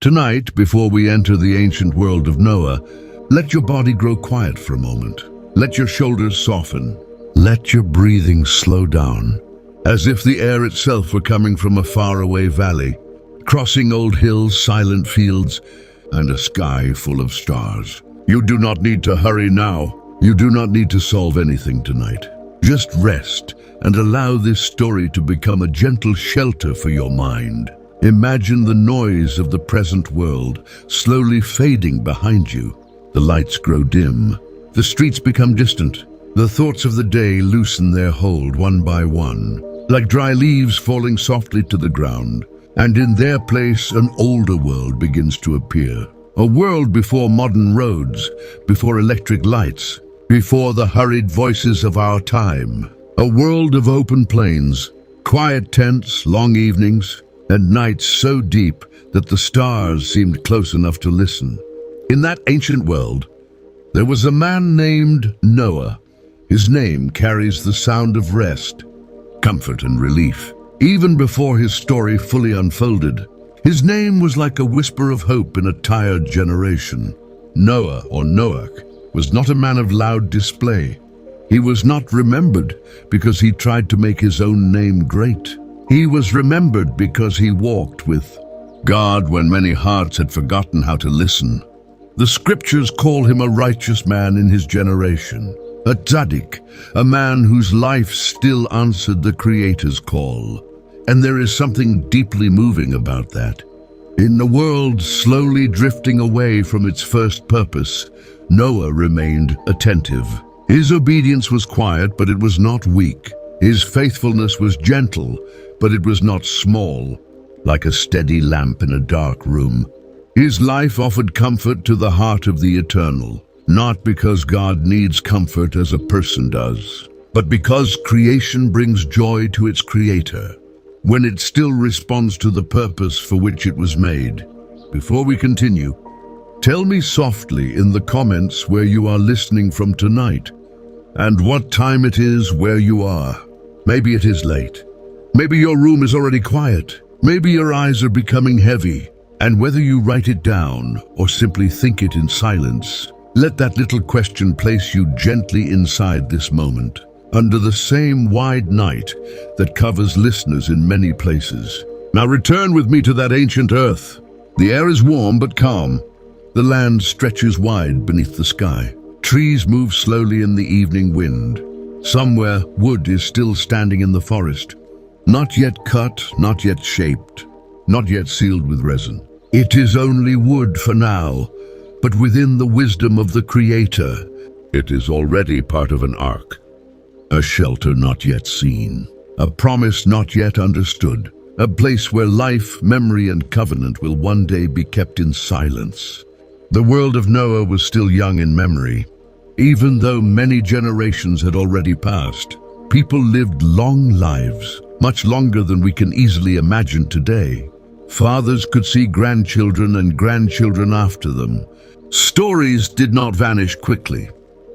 Tonight, before we enter the ancient world of Noah, let your body grow quiet for a moment. Let your shoulders soften. Let your breathing slow down, as if the air itself were coming from a faraway valley, crossing old hills, silent fields, and a sky full of stars. You do not need to hurry now. You do not need to solve anything tonight. Just rest and allow this story to become a gentle shelter for your mind. Imagine the noise of the present world slowly fading behind you. The lights grow dim. The streets become distant. The thoughts of the day loosen their hold one by one, like dry leaves falling softly to the ground. And in their place, an older world begins to appear. A world before modern roads, before electric lights, before the hurried voices of our time. A world of open plains, quiet tents, long evenings, and nights so deep that the stars seemed close enough to listen. In that ancient world, there was a man named Noah. His name carries the sound of rest, comfort, and relief. Even before his story fully unfolded, his name was like a whisper of hope in a tired generation. Noah, or Noach, was not a man of loud display. He was not remembered because he tried to make his own name great. He was remembered because he walked with God when many hearts had forgotten how to listen. The scriptures call him a righteous man in his generation, a tzaddik, a man whose life still answered the Creator's call. And there is something deeply moving about that. In a world slowly drifting away from its first purpose, Noah remained attentive. His obedience was quiet, but it was not weak. His faithfulness was gentle, but it was not small, like a steady lamp in a dark room. His life offered comfort to the heart of the eternal, not because God needs comfort as a person does, but because creation brings joy to its creator, when it still responds to the purpose for which it was made. Before we continue, tell me softly in the comments where you are listening from tonight, and what time it is where you are. Maybe it is late. Maybe your room is already quiet. Maybe your eyes are becoming heavy. And whether you write it down or simply think it in silence, let that little question place you gently inside this moment, under the same wide night that covers listeners in many places. Now return with me to that ancient earth. The air is warm but calm. The land stretches wide beneath the sky. Trees move slowly in the evening wind. Somewhere, wood is still standing in the forest. Not yet cut, not yet shaped, not yet sealed with resin. It is only wood for now, but within the wisdom of the Creator, it is already part of an ark. A shelter not yet seen, a promise not yet understood, a place where life, memory, and covenant will one day be kept in silence. The world of Noah was still young in memory. Even though many generations had already passed, people lived long lives, much longer than we can easily imagine today. Fathers could see grandchildren and grandchildren after them. Stories did not vanish quickly,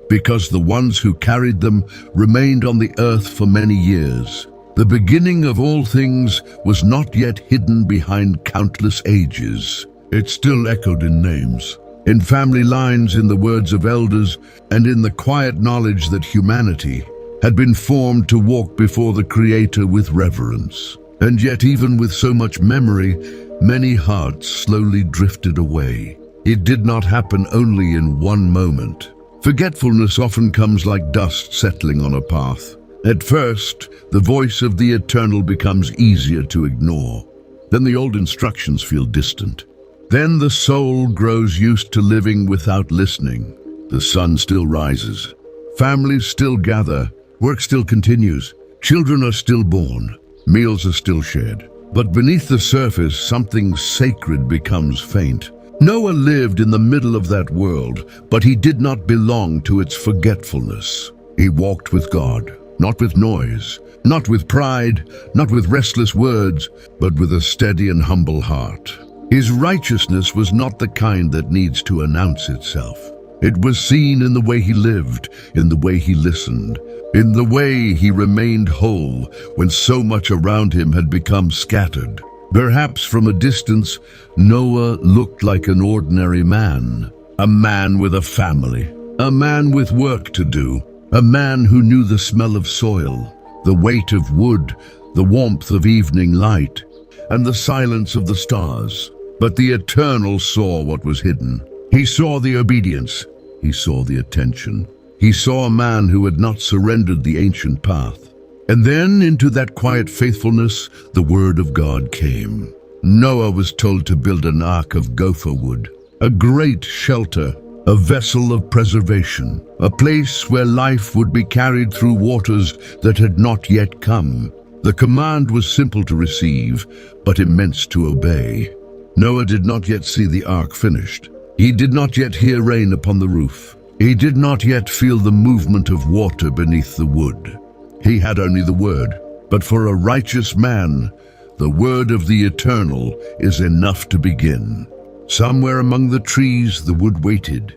because the ones who carried them remained on the earth for many years. The beginning of all things was not yet hidden behind countless ages. It still echoed in names, in family lines, in the words of elders, and in the quiet knowledge that humanity had been formed to walk before the Creator with reverence. And yet, even with so much memory, many hearts slowly drifted away. It did not happen only in one moment. Forgetfulness often comes like dust settling on a path. At first, the voice of the Eternal becomes easier to ignore. Then the old instructions feel distant. Then the soul grows used to living without listening. The sun still rises. Families still gather. Work still continues. Children are still born. Meals are still shared. But beneath the surface, something sacred becomes faint. Noah lived in the middle of that world, but he did not belong to its forgetfulness. He walked with God, not with noise, not with pride, not with restless words, but with a steady and humble heart. His righteousness was not the kind that needs to announce itself. It was seen in the way he lived, in the way he listened, in the way he remained whole when so much around him had become scattered. Perhaps from a distance, Noah looked like an ordinary man, a man with a family, a man with work to do, a man who knew the smell of soil, the weight of wood, the warmth of evening light, and the silence of the stars. But the Eternal saw what was hidden. He saw the obedience. He saw the attention. He saw a man who had not surrendered the ancient path. And then into that quiet faithfulness, the word of God came. Noah was told to build an ark of gopher wood, a great shelter, a vessel of preservation, a place where life would be carried through waters that had not yet come. The command was simple to receive, but immense to obey. Noah did not yet see the ark finished. He did not yet hear rain upon the roof. He did not yet feel the movement of water beneath the wood. He had only the word. But for a righteous man, the word of the Eternal is enough to begin. Somewhere among the trees the wood waited.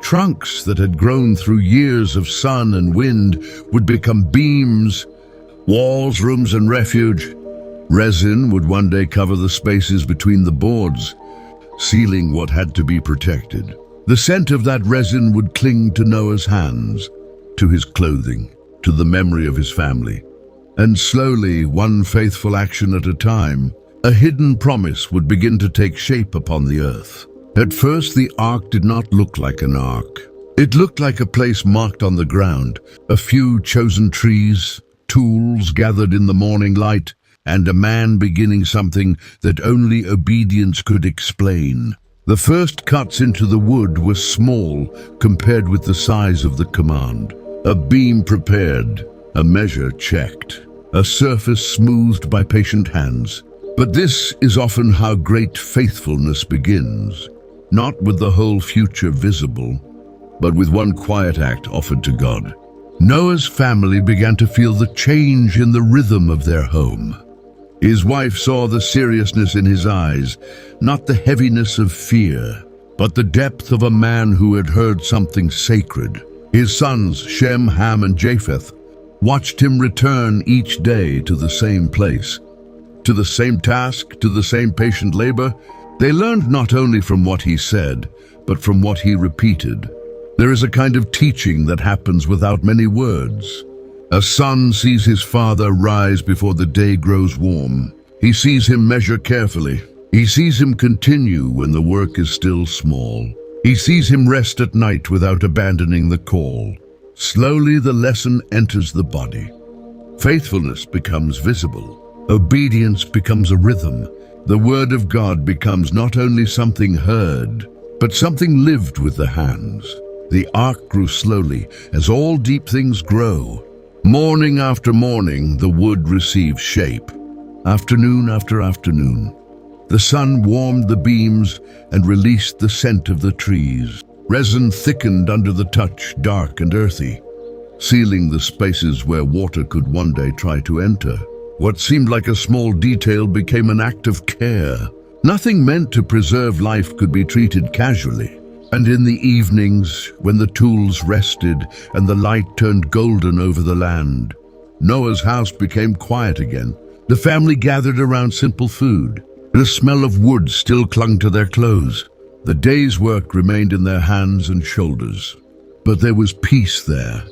Trunks that had grown through years of sun and wind would become beams, walls, rooms, and refuge. Resin would one day cover the spaces between the boards, sealing what had to be protected. The scent of that resin would cling to Noah's hands, to his clothing, to the memory of his family. And slowly, one faithful action at a time, a hidden promise would begin to take shape upon the earth. At first, the ark did not look like an ark. It looked like a place marked on the ground, a few chosen trees, tools gathered in the morning light, and a man beginning something that only obedience could explain. The first cuts into the wood were small compared with the size of the command. A beam prepared, a measure checked, a surface smoothed by patient hands. But this is often how great faithfulness begins, not with the whole future visible, but with one quiet act offered to God. Noah's family began to feel the change in the rhythm of their home. His wife saw the seriousness in his eyes, not the heaviness of fear, but the depth of a man who had heard something sacred. His sons, Shem, Ham, and Japheth, watched him return each day to the same place, to the same task, to the same patient labor. They learned not only from what he said, but from what he repeated. There is a kind of teaching that happens without many words. A son sees his father rise before the day grows warm. He sees him measure carefully. He sees him continue when the work is still small. He sees him rest at night without abandoning the call. Slowly the lesson enters the body. Faithfulness becomes visible. Obedience becomes a rhythm. The word of God becomes not only something heard, but something lived with the hands. The ark grew slowly, as all deep things grow. Morning after morning, the wood received shape. Afternoon after afternoon, the sun warmed the beams and released the scent of the trees. Resin thickened under the touch, dark and earthy, sealing the spaces where water could one day try to enter. What seemed like a small detail became an act of care. Nothing meant to preserve life could be treated casually. And in the evenings, when the tools rested and the light turned golden over the land, Noah's house became quiet again. The family gathered around simple food. The smell of wood still clung to their clothes. The day's work remained in their hands and shoulders. But there was peace there,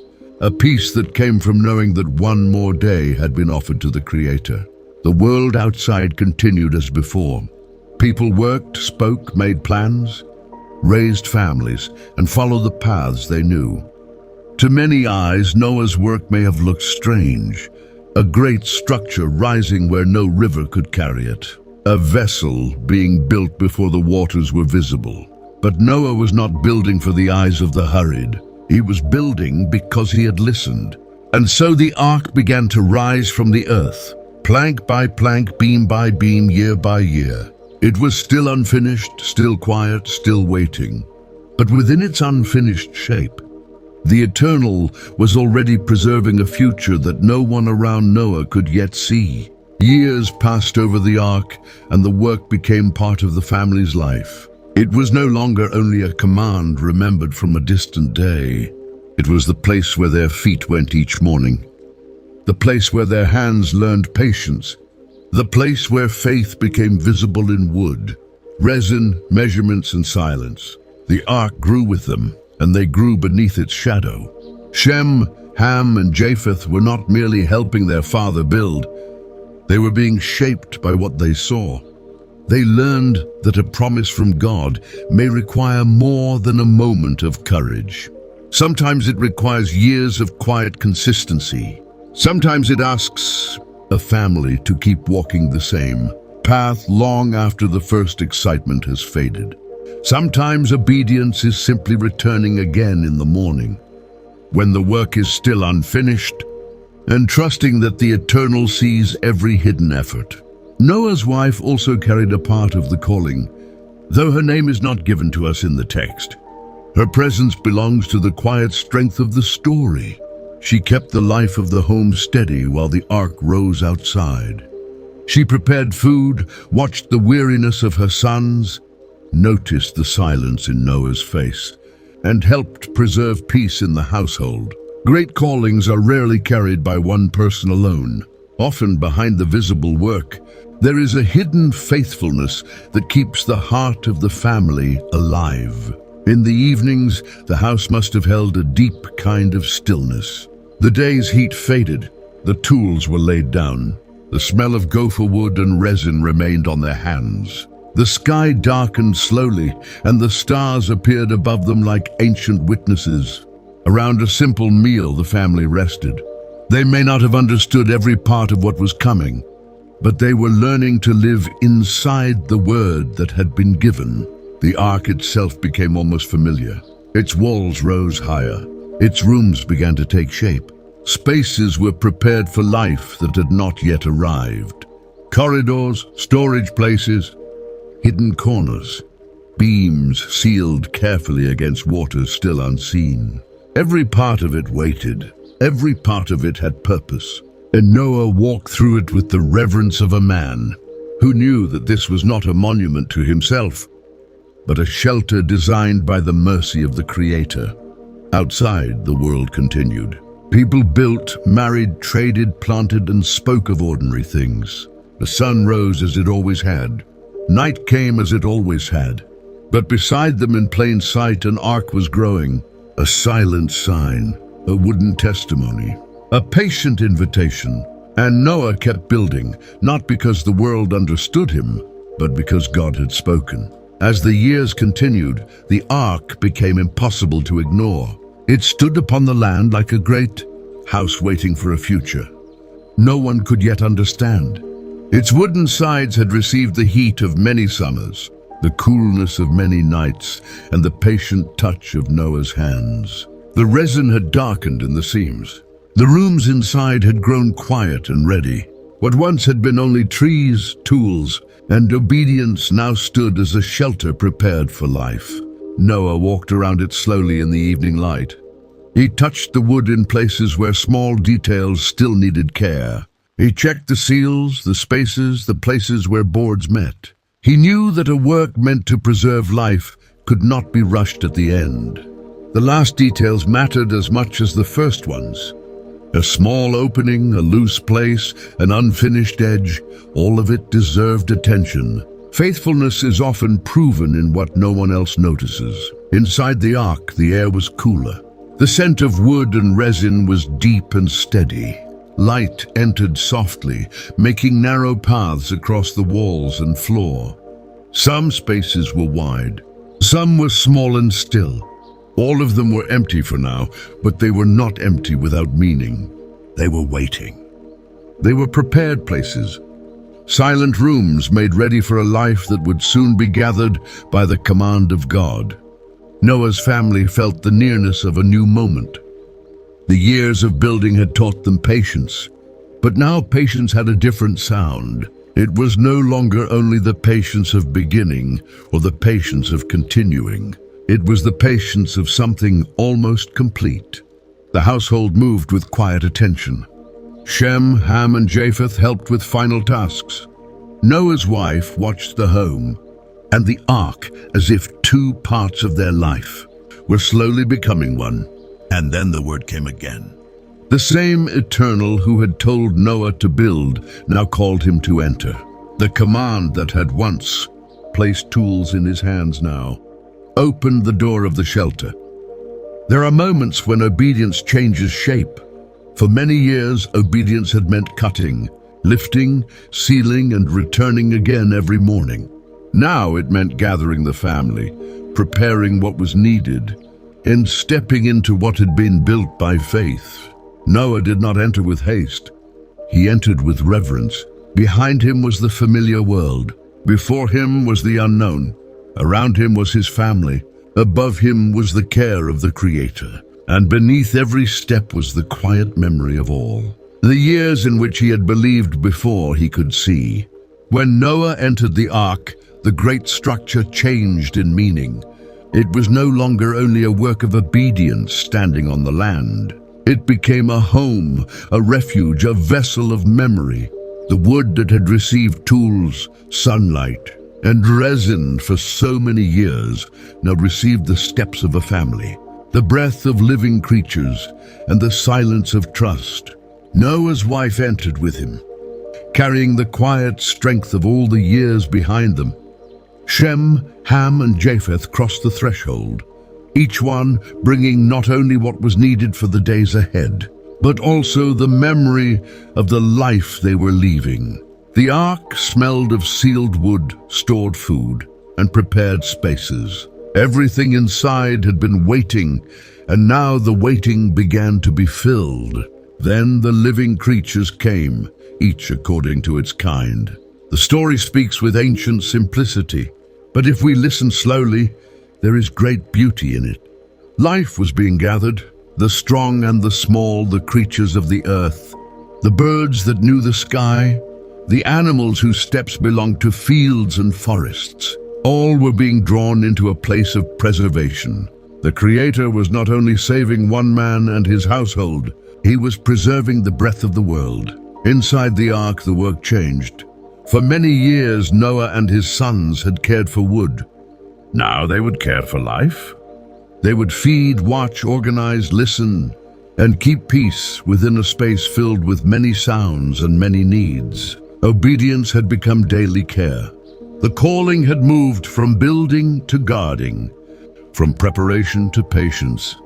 a peace that came from knowing that one more day had been offered to the Creator. The world outside continued as before. People worked, spoke, made plans, raised families, and followed the paths they knew. To many eyes, Noah's work may have looked strange, a great structure rising where no river could carry it, a vessel being built before the waters were visible. But Noah was not building for the eyes of the hurried. He was building because he had listened. And so the ark began to rise from the earth, plank by plank, beam by beam, year by year. It was still unfinished, still quiet, still waiting. But within its unfinished shape, the Eternal was already preserving a future that no one around Noah could yet see. Years passed over the ark, and the work became part of the family's life. It was no longer only a command remembered from a distant day. It was the place where their feet went each morning, the place where their hands learned patience, the place where faith became visible in wood, resin, measurements, and silence. The ark grew with them, and they grew beneath its shadow. Shem, Ham, and Japheth were not merely helping their father build, they were being shaped by what they saw. They learned that a promise from God may require more than a moment of courage. Sometimes it requires years of quiet consistency. Sometimes it asks a family to keep walking the same path long after the first excitement has faded. Sometimes obedience is simply returning again in the morning, when the work is still unfinished, and trusting that the Eternal sees every hidden effort. Noah's wife also carried a part of the calling, though her name is not given to us in the text. Her presence belongs to the quiet strength of the story. She kept the life of the home steady while the ark rose outside. She prepared food, watched the weariness of her sons, noticed the silence in Noah's face, and helped preserve peace in the household. Great callings are rarely carried by one person alone. Often behind the visible work, there is a hidden faithfulness that keeps the heart of the family alive. In the evenings, the house must have held a deep kind of stillness. The day's heat faded, the tools were laid down. The smell of gopher wood and resin remained on their hands. The sky darkened slowly, and the stars appeared above them like ancient witnesses. Around a simple meal, the family rested. They may not have understood every part of what was coming, but they were learning to live inside the word that had been given. The ark itself became almost familiar. Its walls rose higher. Its rooms began to take shape. Spaces were prepared for life that had not yet arrived. Corridors, storage places, hidden corners, beams sealed carefully against waters still unseen. Every part of it waited. Every part of it had purpose. And Noah walked through it with the reverence of a man who knew that this was not a monument to himself, but a shelter designed by the mercy of the Creator. Outside, the world continued. People built, married, traded, planted, and spoke of ordinary things. The sun rose as it always had. Night came as it always had. But beside them in plain sight, an ark was growing, a silent sign, a wooden testimony, a patient invitation. And Noah kept building, not because the world understood him, but because God had spoken. As the years continued, the ark became impossible to ignore. It stood upon the land like a great house waiting for a future no one could yet understand. Its wooden sides had received the heat of many summers, the coolness of many nights, and the patient touch of Noah's hands. The resin had darkened in the seams. The rooms inside had grown quiet and ready. What once had been only trees, tools, and obedience now stood as a shelter prepared for life. Noah walked around it slowly in the evening light. He touched the wood in places where small details still needed care. He checked the seals, the spaces, the places where boards met. He knew that a work meant to preserve life could not be rushed at the end. The last details mattered as much as the first ones. A small opening, a loose place, an unfinished edge, all of it deserved attention. Faithfulness is often proven in what no one else notices. Inside the ark, the air was cooler. The scent of wood and resin was deep and steady. Light entered softly, making narrow paths across the walls and floor. Some spaces were wide, some were small and still. All of them were empty for now, but they were not empty without meaning. They were waiting. They were prepared places, silent rooms made ready for a life that would soon be gathered by the command of God. Noah's family felt the nearness of a new moment. The years of building had taught them patience, but now patience had a different sound. It was no longer only the patience of beginning or the patience of continuing. It was the patience of something almost complete. The household moved with quiet attention. Shem, Ham, and Japheth helped with final tasks. Noah's wife watched the home and the ark as if two parts of their life were slowly becoming one. And then the word came again. The same Eternal who had told Noah to build now called him to enter. The command that had once placed tools in his hands now opened the door of the shelter. There are moments when obedience changes shape. For many years, obedience had meant cutting, lifting, sealing, and returning again every morning. Now it meant gathering the family, preparing what was needed, and stepping into what had been built by faith. Noah did not enter with haste. He entered with reverence. Behind him was the familiar world. Before him was the unknown. Around him was his family. Above him was the care of the Creator. And beneath every step was the quiet memory of all. The years in which he had believed before he could see. When Noah entered the ark, the great structure changed in meaning. It was no longer only a work of obedience standing on the land. It became a home, a refuge, a vessel of memory. The wood that had received tools, sunlight, and resin for so many years now received the steps of a family, the breath of living creatures, and the silence of trust. Noah's wife entered with him, carrying the quiet strength of all the years behind them. Shem, Ham, and Japheth crossed the threshold, each one bringing not only what was needed for the days ahead, but also the memory of the life they were leaving. The ark smelled of sealed wood, stored food, and prepared spaces. Everything inside had been waiting, and now the waiting began to be filled. Then the living creatures came, each according to its kind. The story speaks with ancient simplicity, but if we listen slowly, there is great beauty in it. Life was being gathered, the strong and the small, the creatures of the earth, the birds that knew the sky, the animals whose steps belonged to fields and forests. All were being drawn into a place of preservation. The Creator was not only saving one man and his household, he was preserving the breath of the world. Inside the ark, the work changed. For many years, Noah and his sons had cared for wood. Now they would care for life. They would feed, watch, organize, listen, and keep peace within a space filled with many sounds and many needs. Obedience had become daily care. The calling had moved from building to guarding, from preparation to patience,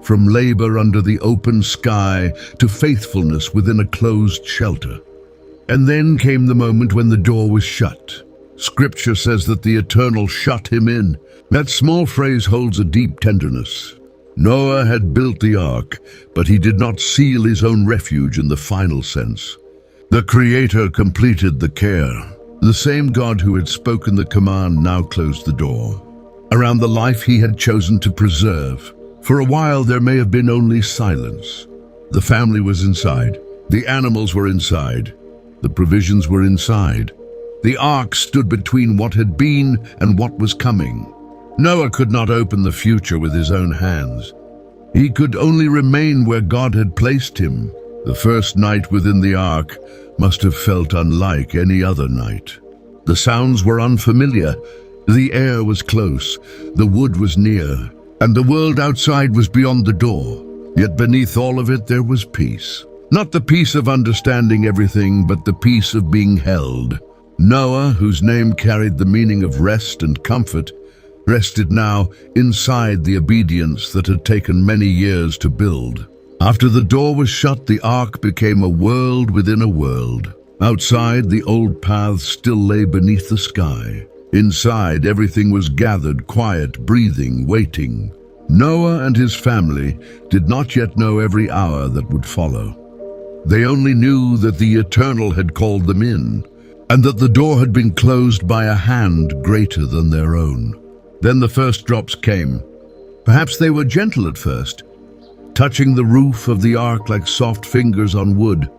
from labor under the open sky to faithfulness within a closed shelter. And then came the moment when the door was shut. Scripture says that the Eternal shut him in. That small phrase holds a deep tenderness. Noah had built the ark, but he did not seal his own refuge in the final sense. The Creator completed the care. The same God who had spoken the command now closed the door. Around the life he had chosen to preserve. For a while there may have been only silence. The family was inside. The animals were inside. The provisions were inside. The ark stood between what had been and what was coming. Noah could not open the future with his own hands. He could only remain where God had placed him. The first night within the ark must have felt unlike any other night. The sounds were unfamiliar. The air was close. The wood was near. And the world outside was beyond the door. Yet beneath all of it there was peace. Not the peace of understanding everything, but the peace of being held. Noah, whose name carried the meaning of rest and comfort, rested now inside the obedience that had taken many years to build. After the door was shut, the ark became a world within a world. Outside, the old paths still lay beneath the sky. Inside, everything was gathered, quiet, breathing, waiting. Noah and his family did not yet know every hour that would follow. They only knew that the Eternal had called them in, and that the door had been closed by a hand greater than their own. Then the first drops came. Perhaps they were gentle at first, touching the roof of the ark like soft fingers on wood.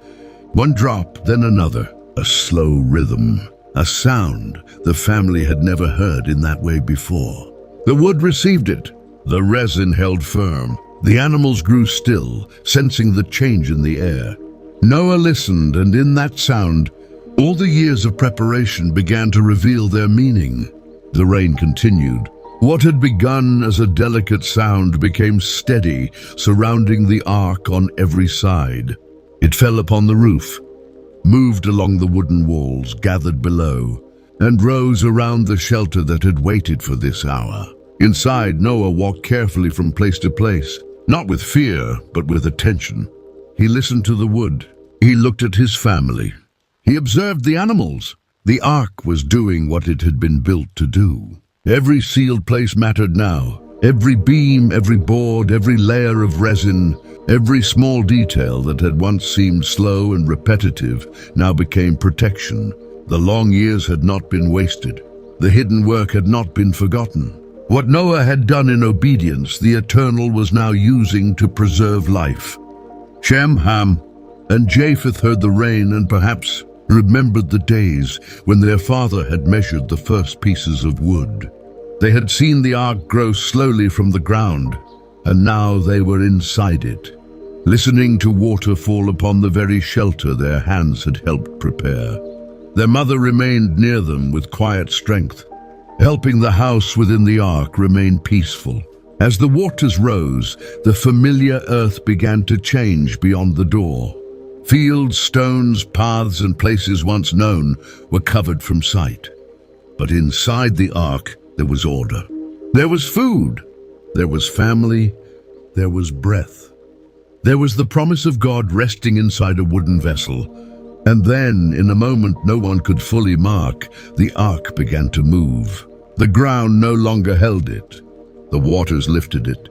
One drop, then another, a slow rhythm, a sound the family had never heard in that way before. The wood received it. The resin held firm. The animals grew still, sensing the change in the air. Noah listened, and in that sound, all the years of preparation began to reveal their meaning. The rain continued. What had begun as a delicate sound became steady, surrounding the ark on every side. It fell upon the roof, moved along the wooden walls, gathered below, and rose around the shelter that had waited for this hour. Inside, Noah walked carefully from place to place, not with fear, but with attention. He listened to the wood. He looked at his family. He observed the animals. The ark was doing what it had been built to do. Every sealed place mattered now. Every beam, every board, every layer of resin, every small detail that had once seemed slow and repetitive now became protection. The long years had not been wasted. The hidden work had not been forgotten. What Noah had done in obedience, the Eternal was now using to preserve life. Shem, Ham, and Japheth heard the rain and perhaps remembered the days when their father had measured the first pieces of wood. They had seen the ark grow slowly from the ground, and now they were inside it, listening to water fall upon the very shelter their hands had helped prepare. Their mother remained near them with quiet strength, helping the house within the ark remain peaceful. As the waters rose, the familiar earth began to change beyond the door. Fields, stones, paths, and places once known were covered from sight. But inside the ark, there was order. There was food. There was family. There was breath. There was the promise of God resting inside a wooden vessel. And then, in a moment no one could fully mark, the ark began to move. The ground no longer held it. The waters lifted it.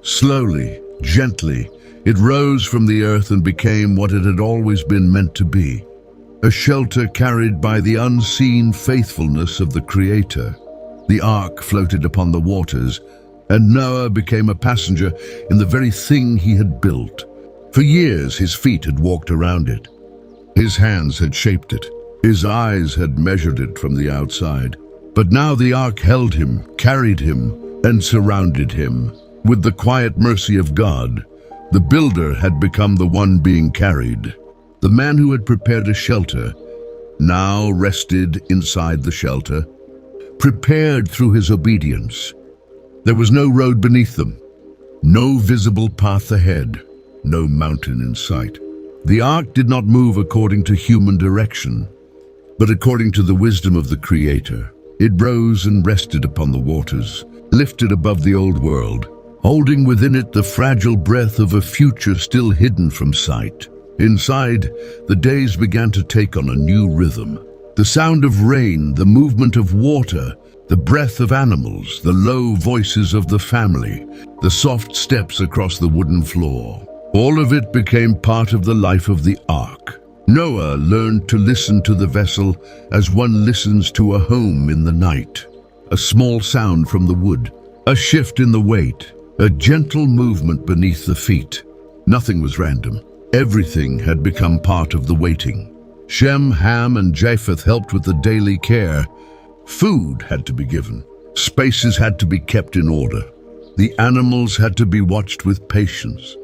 Slowly, gently, it rose from the earth and became what it had always been meant to be. A shelter carried by the unseen faithfulness of the Creator. The ark floated upon the waters, and Noah became a passenger in the very thing he had built. For years his feet had walked around it. His hands had shaped it. His eyes had measured it from the outside. But now the ark held him, carried him, and surrounded him. With the quiet mercy of God, the builder had become the one being carried. The man who had prepared a shelter now rested inside the shelter, prepared through his obedience. There was no road beneath them, no visible path ahead, no mountain in sight. The ark did not move according to human direction, but according to the wisdom of the Creator. It rose and rested upon the waters, lifted above the old world, holding within it the fragile breath of a future still hidden from sight. Inside, the days began to take on a new rhythm. The sound of rain, the movement of water, the breath of animals, the low voices of the family, the soft steps across the wooden floor. All of it became part of the life of the ark. Noah learned to listen to the vessel as one listens to a home in the night. A small sound from the wood, a shift in the weight, a gentle movement beneath the feet. Nothing was random. Everything had become part of the waiting. Shem, Ham, and Japheth helped with the daily care. Food had to be given. Spaces had to be kept in order. The animals had to be watched with patience.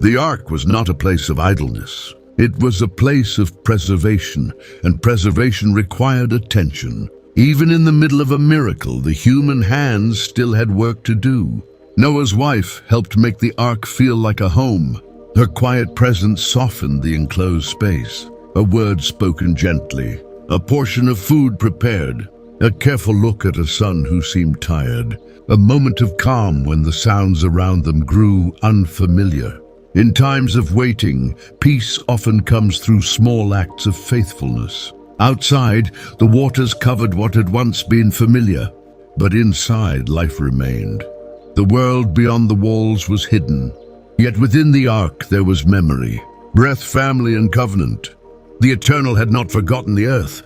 The ark was not a place of idleness. It was a place of preservation, and preservation required attention. Even in the middle of a miracle, the human hands still had work to do. Noah's wife helped make the ark feel like a home. Her quiet presence softened the enclosed space. A word spoken gently, a portion of food prepared, a careful look at a son who seemed tired, a moment of calm when the sounds around them grew unfamiliar. In times of waiting, peace often comes through small acts of faithfulness. Outside, the waters covered what had once been familiar, but inside life remained. The world beyond the walls was hidden, yet within the ark there was memory, breath, family, and covenant. The Eternal had not forgotten the earth.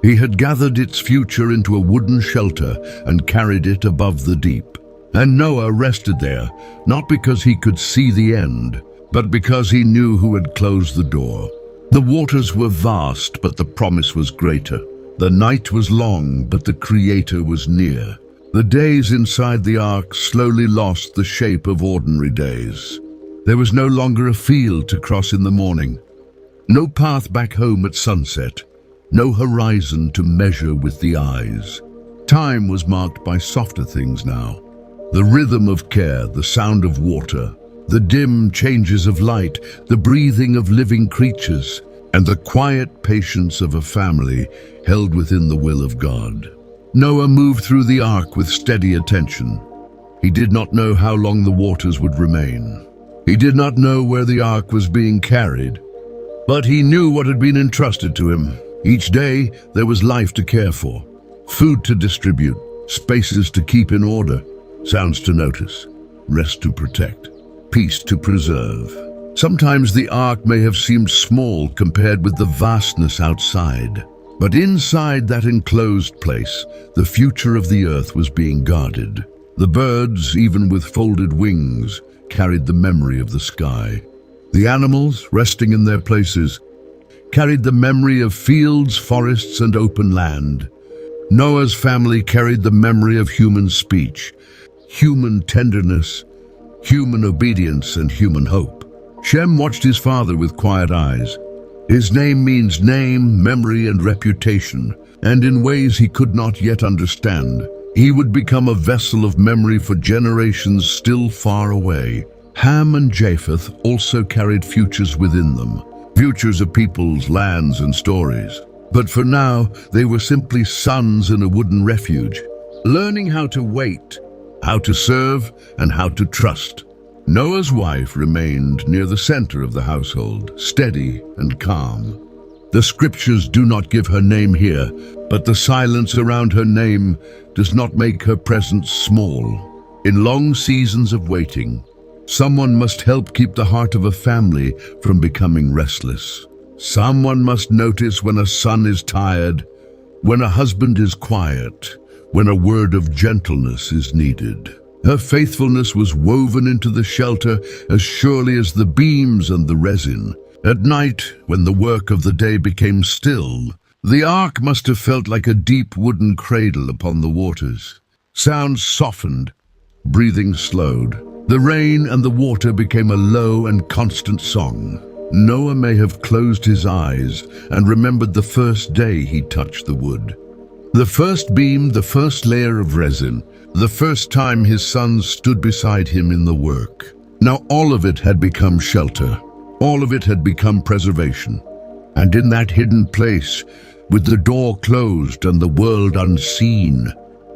He had gathered its future into a wooden shelter and carried it above the deep. And Noah rested there, not because he could see the end, but because he knew who had closed the door. The waters were vast, but the promise was greater. The night was long, but the Creator was near. The days inside the ark slowly lost the shape of ordinary days. There was no longer a field to cross in the morning, no path back home at sunset, no horizon to measure with the eyes. Time was marked by softer things now. The rhythm of care, the sound of water, the dim changes of light, the breathing of living creatures, and the quiet patience of a family held within the will of God. Noah moved through the ark with steady attention. He did not know how long the waters would remain. He did not know where the ark was being carried, but he knew what had been entrusted to him. Each day there was life to care for, food to distribute, spaces to keep in order, sounds to notice, rest to protect, peace to preserve. Sometimes the ark may have seemed small compared with the vastness outside, but inside that enclosed place, the future of the earth was being guarded. The birds, even with folded wings, carried the memory of the sky. The animals, resting in their places, carried the memory of fields, forests, and open land. Noah's family carried the memory of human speech, human tenderness, human obedience, and human hope. Shem watched his father with quiet eyes. His name means name, memory, and reputation, and in ways he could not yet understand. He would become a vessel of memory for generations still far away. Ham and Japheth also carried futures within them, futures of peoples, lands, and stories. But for now, they were simply sons in a wooden refuge, learning how to wait, how to serve, and how to trust. Noah's wife remained near the center of the household, steady and calm. The scriptures do not give her name here, but the silence around her name does not make her presence small. In long seasons of waiting, someone must help keep the heart of a family from becoming restless. Someone must notice when a son is tired, when a husband is quiet, when a word of gentleness is needed. Her faithfulness was woven into the shelter as surely as the beams and the resin. At night, when the work of the day became still, the ark must have felt like a deep wooden cradle upon the waters. Sounds softened, breathing slowed. The rain and the water became a low and constant song. Noah may have closed his eyes and remembered the first day he touched the wood. The first beam, the first layer of resin, the first time his sons stood beside him in the work. Now all of it had become shelter. All of it had become preservation. And in that hidden place, with the door closed and the world unseen,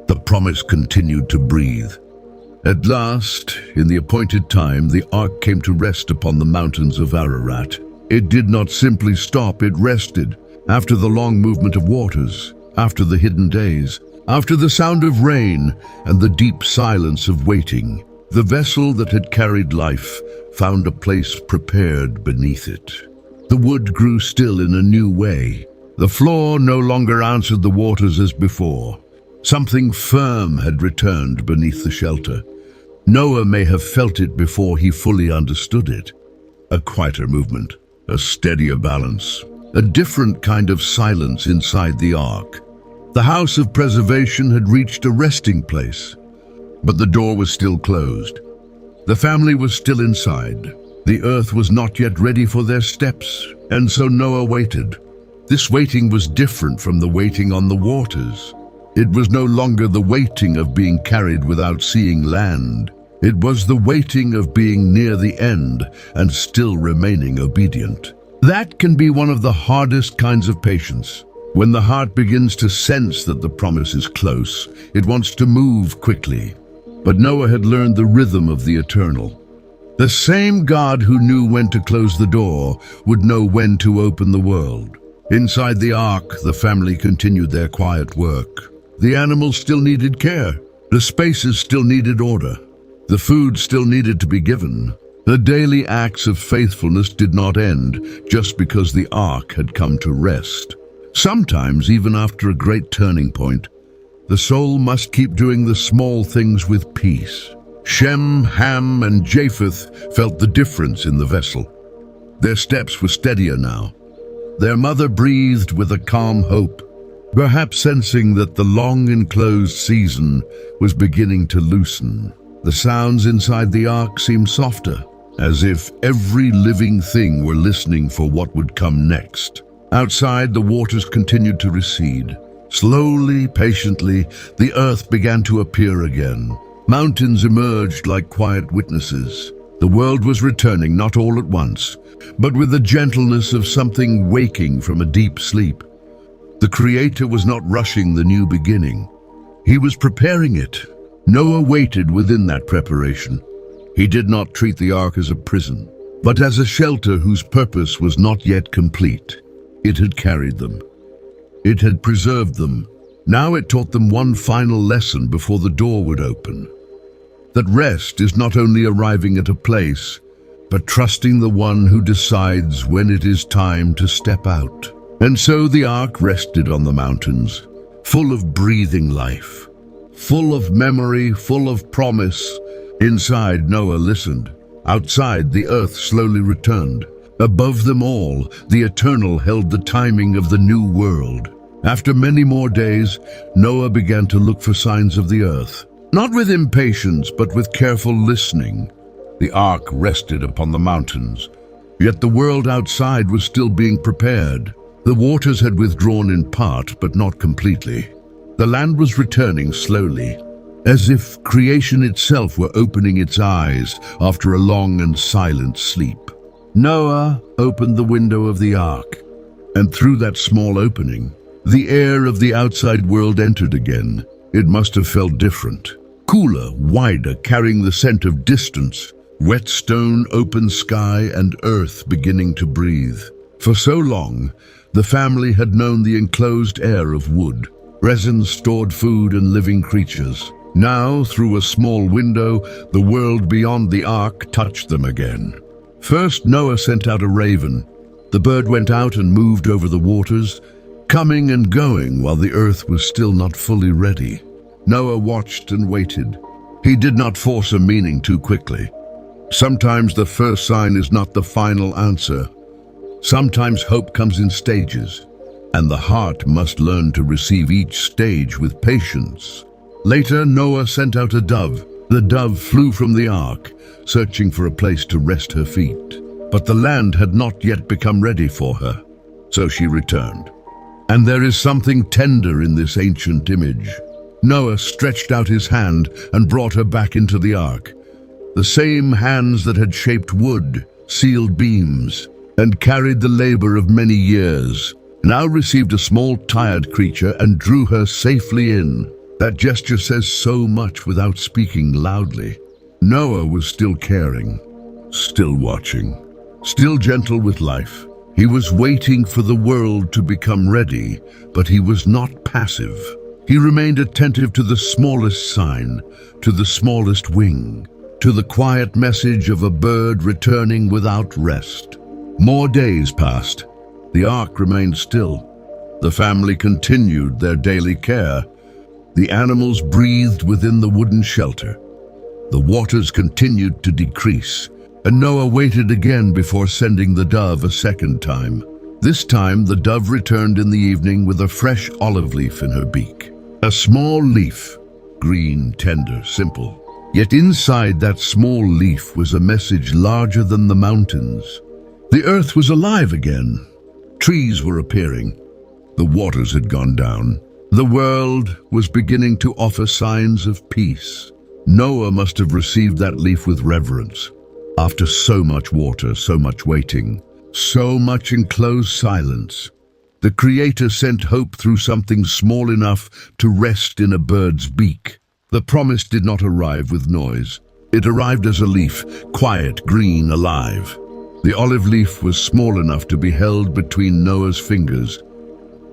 the promise continued to breathe. At last, in the appointed time, the ark came to rest upon the mountains of Ararat. It did not simply stop, it rested, after the long movement of waters, after the hidden days, after the sound of rain and the deep silence of waiting. The vessel that had carried life found a place prepared beneath it. The wood grew still in a new way. The floor no longer answered the waters as before. Something firm had returned beneath the shelter. Noah may have felt it before he fully understood it. A quieter movement, a steadier balance, a different kind of silence inside the ark. The house of preservation had reached a resting place, but the door was still closed. The family was still inside. The earth was not yet ready for their steps, and so Noah waited. This waiting was different from the waiting on the waters. It was no longer the waiting of being carried without seeing land. It was the waiting of being near the end and still remaining obedient. That can be one of the hardest kinds of patience. When the heart begins to sense that the promise is close, it wants to move quickly. But Noah had learned the rhythm of the eternal. The same God who knew when to close the door would know when to open the world. Inside the ark, the family continued their quiet work. The animals still needed care. The spaces still needed order. The food still needed to be given. The daily acts of faithfulness did not end just because the ark had come to rest. Sometimes, even after a great turning point, the soul must keep doing the small things with peace. Shem, Ham, and Japheth felt the difference in the vessel. Their steps were steadier now. Their mother breathed with a calm hope, perhaps sensing that the long enclosed season was beginning to loosen. The sounds inside the ark seemed softer, as if every living thing were listening for what would come next. Outside, the waters continued to recede. Slowly, patiently, the earth began to appear again. Mountains emerged like quiet witnesses. The world was returning, not all at once, but with the gentleness of something waking from a deep sleep. The Creator was not rushing the new beginning. He was preparing it. Noah waited within that preparation. He did not treat the ark as a prison, but as a shelter whose purpose was not yet complete. It had carried them. It had preserved them. Now it taught them one final lesson before the door would open. That rest is not only arriving at a place, but trusting the one who decides when it is time to step out. And so the ark rested on the mountains, full of breathing life, full of memory, full of promise. Inside, Noah listened. Outside, the earth slowly returned. Above them all, the Eternal held the timing of the new world. After many more days, Noah began to look for signs of the earth. Not with impatience, but with careful listening. The ark rested upon the mountains, yet the world outside was still being prepared. The waters had withdrawn in part, but not completely. The land was returning slowly, as if creation itself were opening its eyes after a long and silent sleep. Noah opened the window of the ark, and through that small opening, the air of the outside world entered again. It must have felt different. Cooler, wider, carrying the scent of distance, wet stone, open sky, and earth beginning to breathe. For so long, the family had known the enclosed air of wood, resin, stored food, and living creatures. Now, through a small window, the world beyond the ark touched them again. First, Noah sent out a raven. The bird went out and moved over the waters, coming and going while the earth was still not fully ready. Noah watched and waited. He did not force a meaning too quickly. Sometimes the first sign is not the final answer. Sometimes hope comes in stages, and the heart must learn to receive each stage with patience. Later, Noah sent out a dove. The dove flew from the ark, searching for a place to rest her feet. But the land had not yet become ready for her, so she returned. And there is something tender in this ancient image. Noah stretched out his hand and brought her back into the ark. The same hands that had shaped wood, sealed beams, and carried the labor of many years, now received a small tired creature and drew her safely in. That gesture says so much without speaking loudly. Noah was still caring, still watching, still gentle with life. He was waiting for the world to become ready, but he was not passive. He remained attentive to the smallest sign, to the smallest wing, to the quiet message of a bird returning without rest. More days passed. The ark remained still. The family continued their daily care. The animals breathed within the wooden shelter. The waters continued to decrease, and Noah waited again before sending the dove a second time. This time, the dove returned in the evening with a fresh olive leaf in her beak. A small leaf, green, tender, simple. Yet inside that small leaf was a message larger than the mountains. The earth was alive again. Trees were appearing. The waters had gone down. The world was beginning to offer signs of peace. Noah must have received that leaf with reverence. After so much water, so much waiting, so much enclosed silence, the Creator sent hope through something small enough to rest in a bird's beak. The promise did not arrive with noise. It arrived as a leaf, quiet, green, alive. The olive leaf was small enough to be held between Noah's fingers,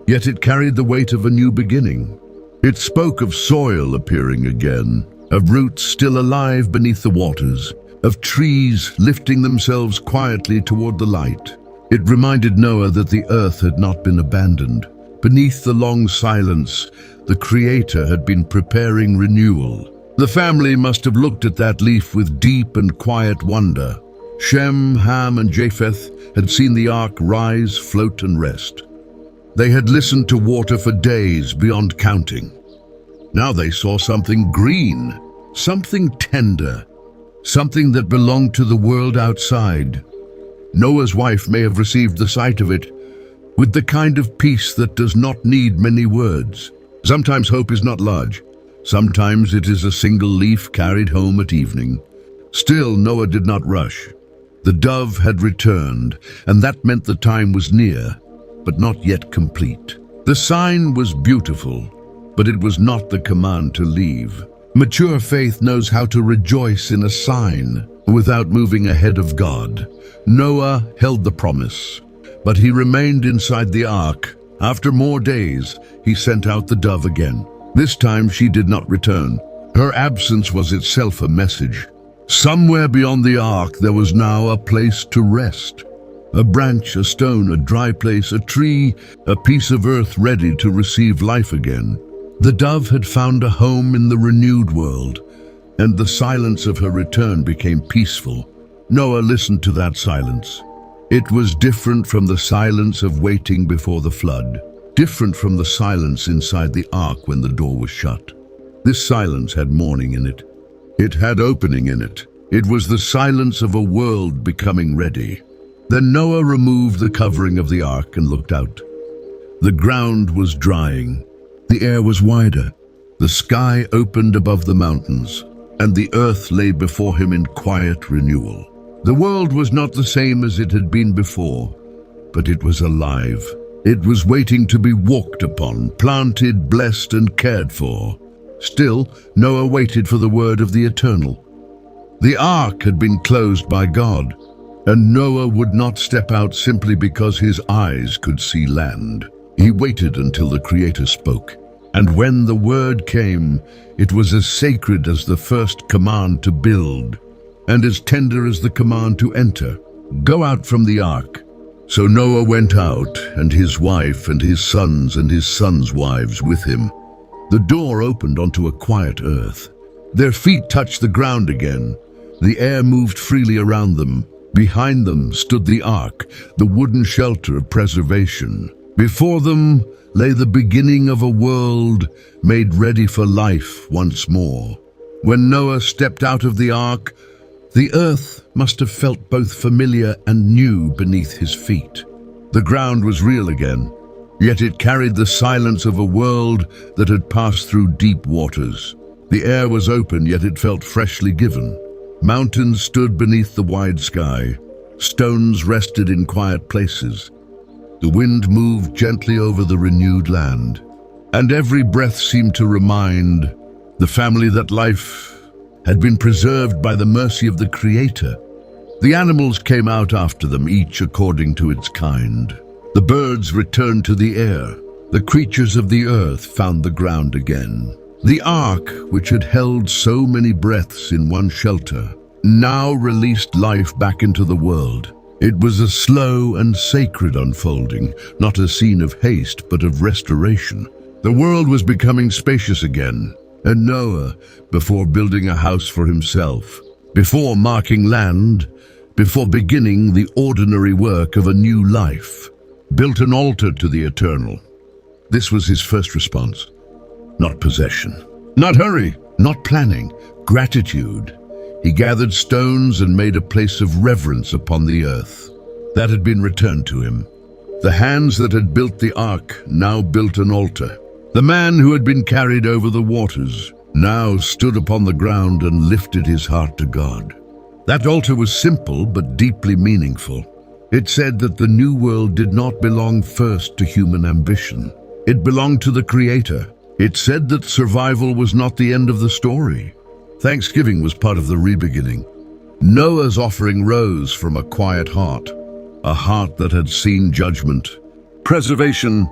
yet it carried the weight of a new beginning. It spoke of soil appearing again, of roots still alive beneath the waters, of trees lifting themselves quietly toward the light. It reminded Noah that the earth had not been abandoned. Beneath the long silence, the Creator had been preparing renewal. The family must have looked at that leaf with deep and quiet wonder. Shem, Ham, and Japheth had seen the ark rise, float, and rest. They had listened to water for days beyond counting. Now they saw something green, something tender, something that belonged to the world outside. Noah's wife may have received the sight of it, with the kind of peace that does not need many words. Sometimes hope is not large. Sometimes it is a single leaf carried home at evening. Still, Noah did not rush. The dove had returned, and that meant the time was near, but not yet complete. The sign was beautiful, but it was not the command to leave. Mature faith knows how to rejoice in a sign without moving ahead of God. Noah held the promise, but he remained inside the ark. After more days, he sent out the dove again. This time she did not return. Her absence was itself a message. Somewhere beyond the ark there was now a place to rest. A branch, a stone, a dry place, a tree, a piece of earth ready to receive life again. The dove had found a home in the renewed world, and the silence of her return became peaceful. Noah listened to that silence. It was different from the silence of waiting before the flood, different from the silence inside the ark when the door was shut. This silence had morning in it. It had opening in it. It was the silence of a world becoming ready. Then Noah removed the covering of the ark and looked out. The ground was drying. The air was wider. The sky opened above the mountains, and the earth lay before him in quiet renewal. The world was not the same as it had been before, but it was alive. It was waiting to be walked upon, planted, blessed, and cared for. Still, Noah waited for the word of the Eternal. The ark had been closed by God, and Noah would not step out simply because his eyes could see land. He waited until the Creator spoke. And when the word came, it was as sacred as the first command to build, and as tender as the command to enter. Go out from the ark. So Noah went out, and his wife and his sons' wives with him. The door opened onto a quiet earth. Their feet touched the ground again. The air moved freely around them. Behind them stood the ark, the wooden shelter of preservation. Before them lay the beginning of a world made ready for life once more. When Noah stepped out of the ark, the earth must have felt both familiar and new beneath his feet. The ground was real again, yet it carried the silence of a world that had passed through deep waters. The air was open, yet it felt freshly given. Mountains stood beneath the wide sky. Stones rested in quiet places. The wind moved gently over the renewed land, and every breath seemed to remind the family that life had been preserved by the mercy of the Creator. The animals came out after them, each according to its kind. The birds returned to the air. The creatures of the earth found the ground again. The ark, which had held so many breaths in one shelter, now released life back into the world. It was a slow and sacred unfolding, not a scene of haste, but of restoration. The world was becoming spacious again, and Noah, before building a house for himself, before marking land, before beginning the ordinary work of a new life, built an altar to the Eternal. This was his first response. Not possession, not hurry, not planning, gratitude. He gathered stones and made a place of reverence upon the earth. That had been returned to him. The hands that had built the ark now built an altar. The man who had been carried over the waters now stood upon the ground and lifted his heart to God. That altar was simple but deeply meaningful. It said that the new world did not belong first to human ambition. It belonged to the Creator. It said that survival was not the end of the story. Thanksgiving was part of the rebeginning. Noah's offering rose from a quiet heart, a heart that had seen judgment, preservation,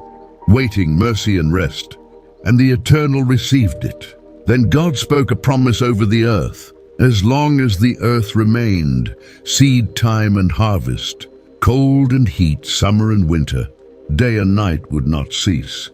waiting, mercy, and rest, and the Eternal received it. Then God spoke a promise over the earth. As long as the earth remained, seed time and harvest, cold and heat, summer and winter, day and night would not cease.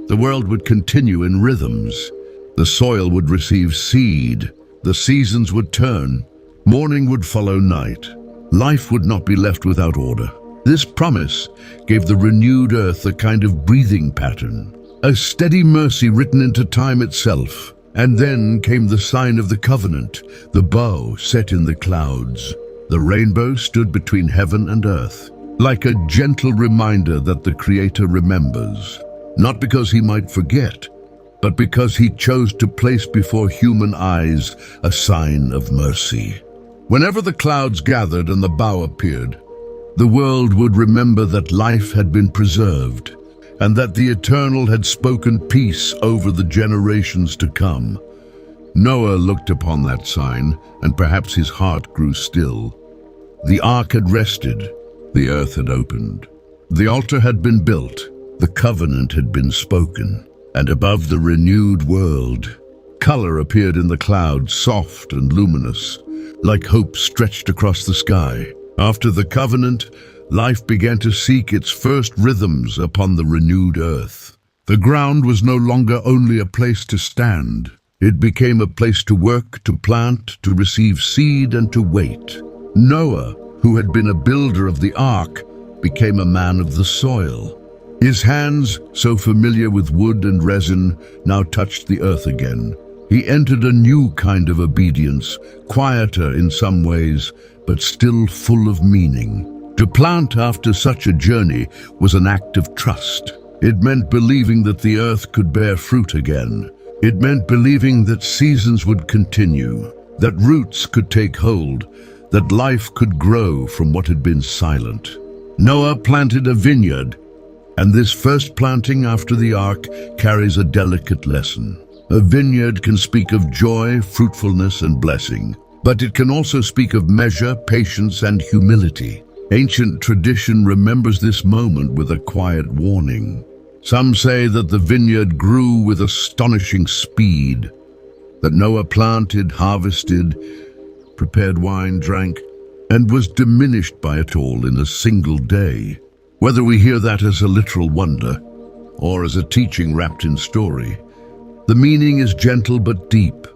The world would continue in rhythms. The soil would receive seed. The seasons would turn. Morning would follow night. Life would not be left without order. This promise gave the renewed earth a kind of breathing pattern, a steady mercy written into time itself. And then came the sign of the covenant, the bow set in the clouds. The rainbow stood between heaven and earth. like a gentle reminder that the Creator remembers, not because he might forget, but because he chose to place before human eyes a sign of mercy. Whenever the clouds gathered and the bow appeared, the world would remember that life had been preserved and that the Eternal had spoken peace over the generations to come. Noah looked upon that sign, and perhaps his heart grew still. The ark had rested, the earth had opened. The altar had been built, the covenant had been spoken, and above the renewed world, color appeared in the clouds, soft and luminous, like hope stretched across the sky. After the covenant, life began to seek its first rhythms upon the renewed earth. The ground was no longer only a place to stand. It became a place to work, to plant, to receive seed, and to wait. Noah, who had been a builder of the ark, became a man of the soil. His hands, so familiar with wood and resin, now touched the earth again. He entered a new kind of obedience, quieter in some ways, but still full of meaning. To plant after such a journey was an act of trust. It meant believing that the earth could bear fruit again. It meant believing that seasons would continue, that roots could take hold, that life could grow from what had been silent. Noah planted a vineyard, and this first planting after the ark carries a delicate lesson. A vineyard can speak of joy, fruitfulness, and blessing, but it can also speak of measure, patience, and humility. Ancient tradition remembers this moment with a quiet warning. Some say that the vineyard grew with astonishing speed, that Noah planted, harvested, prepared wine, drank, and was diminished by it all in a single day. Whether we hear that as a literal wonder or as a teaching wrapped in story, the meaning is gentle but deep.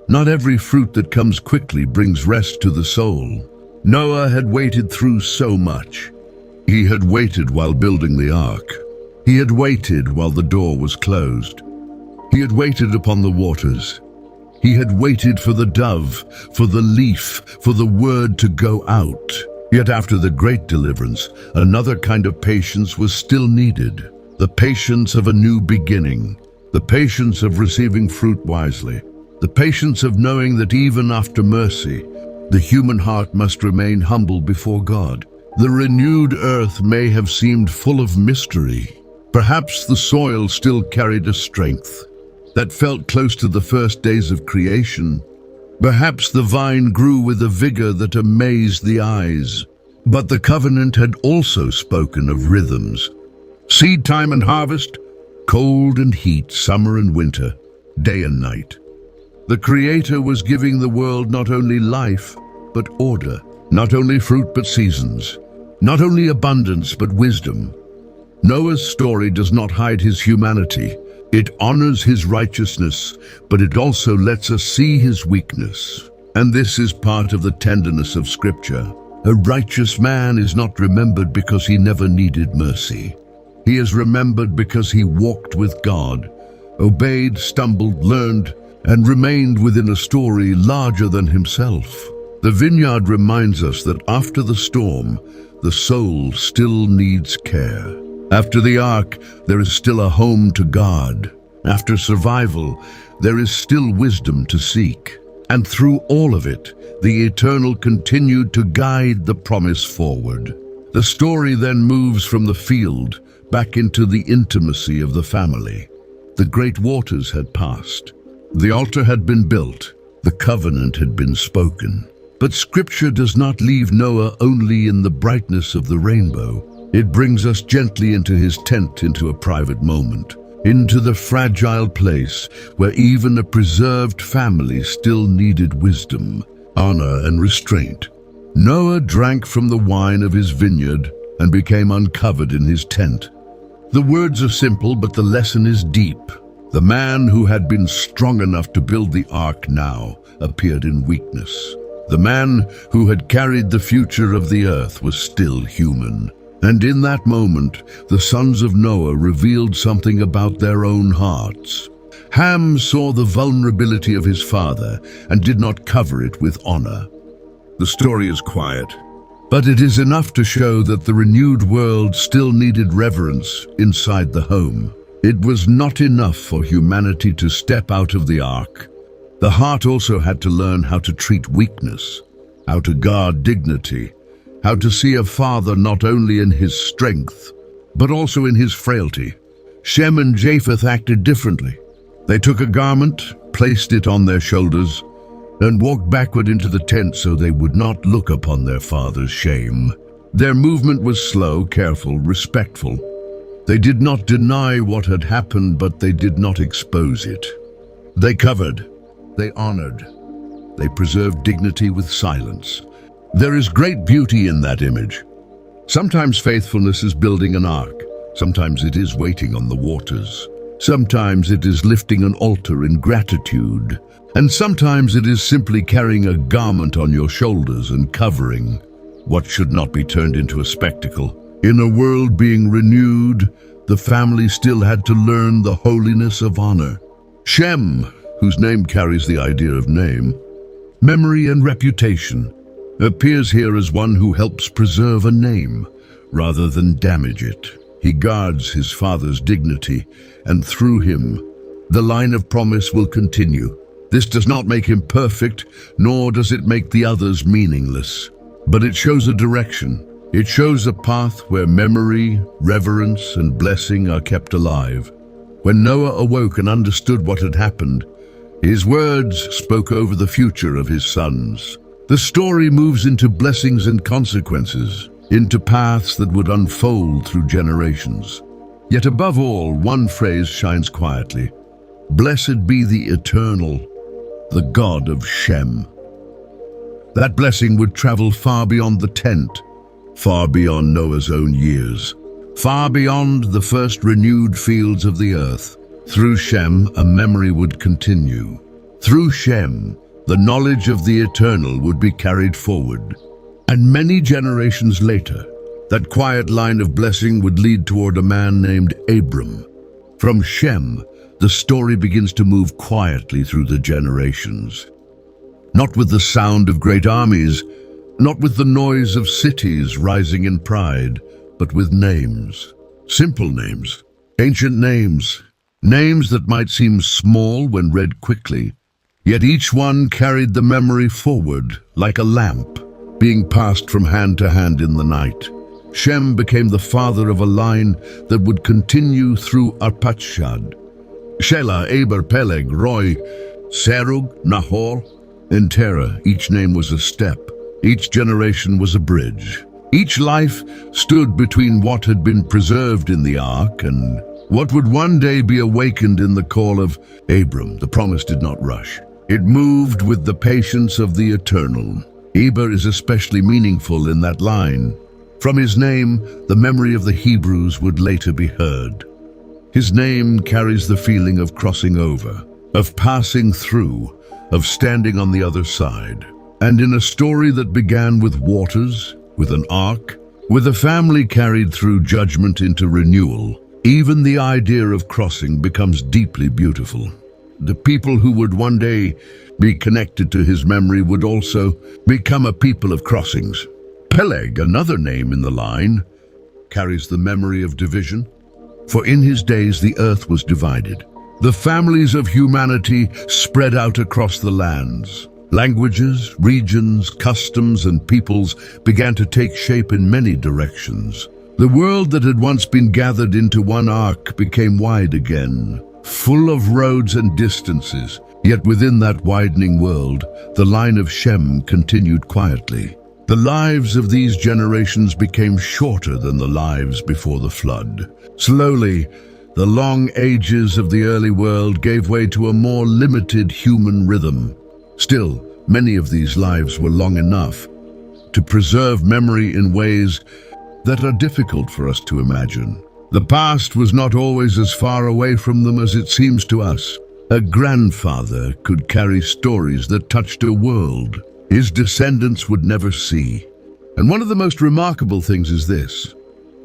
Not every fruit that comes quickly brings rest to the soul. Noah had waited through so much. He had waited while building the ark. He had waited while the door was closed. He had waited upon the waters. He had waited for the dove, for the leaf, for the word to go out. Yet after the great deliverance, another kind of patience was still needed. The patience of a new beginning. The patience of receiving fruit wisely. The patience of knowing that even after mercy, the human heart must remain humble before God. The renewed earth may have seemed full of mystery. Perhaps the soil still carried a strength that felt close to the first days of creation. Perhaps the vine grew with a vigor that amazed the eyes. But the covenant had also spoken of rhythms. Seed time and harvest, cold and heat, summer and winter, day and night. The Creator was giving the world not only life, but order. Not only fruit, but seasons. Not only abundance, but wisdom. Noah's story does not hide his humanity. It honors his righteousness, but it also lets us see his weakness. And this is part of the tenderness of Scripture. A righteous man is not remembered because he never needed mercy. He is remembered because he walked with God, obeyed, stumbled, learned, and remained within a story larger than himself. The vineyard reminds us that after the storm, the soul still needs care. After the ark, there is still a home to God. After survival, there is still wisdom to seek. And through all of it, the Eternal continued to guide the promise forward. The story then moves from the field back into the intimacy of the family. The great waters had passed. The altar had been built. The covenant had been spoken. But Scripture does not leave Noah only in the brightness of the rainbow. It brings us gently into his tent, into a private moment, into the fragile place where even a preserved family still needed wisdom, honor, and restraint. Noah drank from the wine of his vineyard and became uncovered in his tent. The words are simple, but the lesson is deep. The man who had been strong enough to build the ark now appeared in weakness. The man who had carried the future of the earth was still human. And in that moment, the sons of Noah revealed something about their own hearts. Ham saw the vulnerability of his father and did not cover it with honor. The story is quiet. But it is enough to show that the renewed world still needed reverence inside the home. It was not enough for humanity to step out of the ark. The heart also had to learn how to treat weakness, how to guard dignity, how to see a father not only in his strength, but also in his frailty. Shem and Japheth acted differently. They took a garment, placed it on their shoulders, and walked backward into the tent so they would not look upon their father's shame. Their movement was slow, careful, respectful. They did not deny what had happened, but they did not expose it. They covered, they honored, they preserved dignity with silence. There is great beauty in that image. Sometimes faithfulness is building an ark. Sometimes it is waiting on the waters. Sometimes it is lifting an altar in gratitude. And sometimes it is simply carrying a garment on your shoulders and covering what should not be turned into a spectacle. In a world being renewed, the family still had to learn the holiness of honor. Shem, whose name carries the idea of name, memory and reputation, appears here as one who helps preserve a name rather than damage it. He guards his father's dignity, and through him, the line of promise will continue. This does not make him perfect, nor does it make the others meaningless. But it shows a direction. It shows a path where memory, reverence, and blessing are kept alive. When Noah awoke and understood what had happened, his words spoke over the future of his sons. The story moves into blessings and consequences, into paths that would unfold through generations. Yet above all, one phrase shines quietly. Blessed be the Eternal, the God of Shem. That blessing would travel far beyond the tent, far beyond Noah's own years, far beyond the first renewed fields of the earth. Through Shem, a memory would continue. Through Shem, the knowledge of the Eternal would be carried forward. And many generations later, that quiet line of blessing would lead toward a man named Abram. From Shem, the story begins to move quietly through the generations. Not with the sound of great armies, not with the noise of cities rising in pride, but with names. Simple names, ancient names, names that might seem small when read quickly, yet each one carried the memory forward like a lamp, being passed from hand to hand in the night. Shem became the father of a line that would continue through Arpachshad. Shelah, Eber, Peleg, Roy, Serug, Nahor, and Terah. Each name was a step. Each generation was a bridge. Each life stood between what had been preserved in the ark and what would one day be awakened in the call of Abram. The promise did not rush. It moved with the patience of the Eternal. Eber is especially meaningful in that line. From his name, the memory of the Hebrews would later be heard. His name carries the feeling of crossing over, of passing through, of standing on the other side. And in a story that began with waters, with an ark, with a family carried through judgment into renewal, even the idea of crossing becomes deeply beautiful. The people who would one day be connected to his memory would also become a people of crossings. Peleg, another name in the line, carries the memory of division. For in his days the earth was divided. The families of humanity spread out across the lands. Languages, regions, customs, and peoples began to take shape in many directions. The world that had once been gathered into one ark became wide again, full of roads and distances. Yet within that widening world, the line of Shem continued quietly. The lives of these generations became shorter than the lives before the flood. Slowly, the long ages of the early world gave way to a more limited human rhythm. Still, many of these lives were long enough to preserve memory in ways that are difficult for us to imagine. The past was not always as far away from them as it seems to us. A grandfather could carry stories that touched a world his descendants would never see. And one of the most remarkable things is this.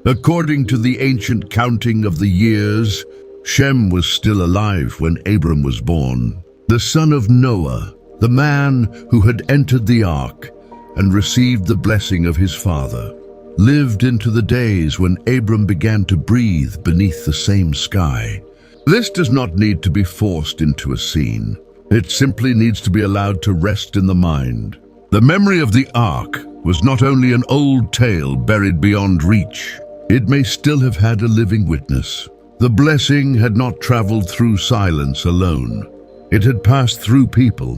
According to the ancient counting of the years, Shem was still alive when Abram was born, the son of Noah, the man who had entered the ark and received the blessing of his father, lived into the days when Abram began to breathe beneath the same sky. This does not need to be forced into a scene. It simply needs to be allowed to rest in the mind. The memory of the ark was not only an old tale buried beyond reach, it may still have had a living witness. The blessing had not traveled through silence alone. It had passed through people,